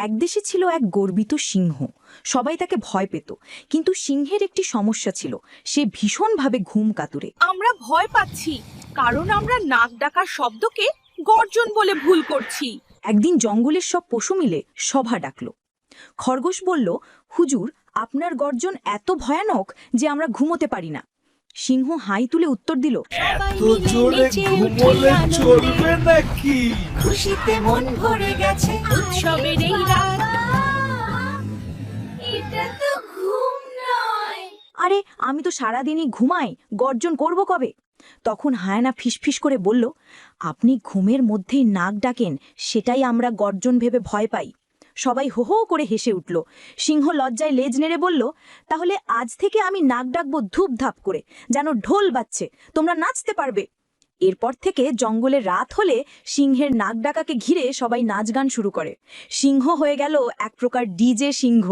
এক দেশে ছিল এক গর্বিত সিংহ। সবাই তাকে ভয় পেত, কিন্তু সিংহের একটি সমস্যা ছিল, সে ভীষণভাবে ঘুম কাতুরে। আমরা ভয় পাচ্ছি কারণ আমরা নাক ডাকার শব্দকে গর্জন বলে ভুল করছি। একদিন জঙ্গলের সব পশু মিলে সভা ডাকল। খরগোশ বলল, হুজুর, আপনার গর্জন এত ভয়ানক যে আমরা ঘুমোতে পারি না। সিংহ হাই তুলে উত্তর দিল, এত জোরে ঘুমোলে চলবে নাকি? খুশিতে মন ভরে গেছে উৎসবের এই রাত এটা তো ঘুম নয়। আরে আমি তো সারাদিনই ঘুমাই, গর্জন করব কবে? তখন হায়না ফিসফিস করে বলল, আপনি ঘুমের মধ্যেই নাক ডাকেন, সেটাই আমরা গর্জন ভেবে ভয় পাই। সবাই হো হো করে হেসে উঠল। সিংহ লজ্জায় লেজ নেড়ে বলল, তাহলে আজ থেকে আমি নাক ডাকবো ধূপধাপ করে, যেন ঢোল বাজছে, তোমরা নাচতে পারবে। এরপর থেকে জঙ্গলে রাত হলে সিংহের নাক ডাকাকে ঘিরে সবাই নাচ গান শুরু করে। সিংহ হয়ে গেল এক প্রকার ডিজে সিংহ।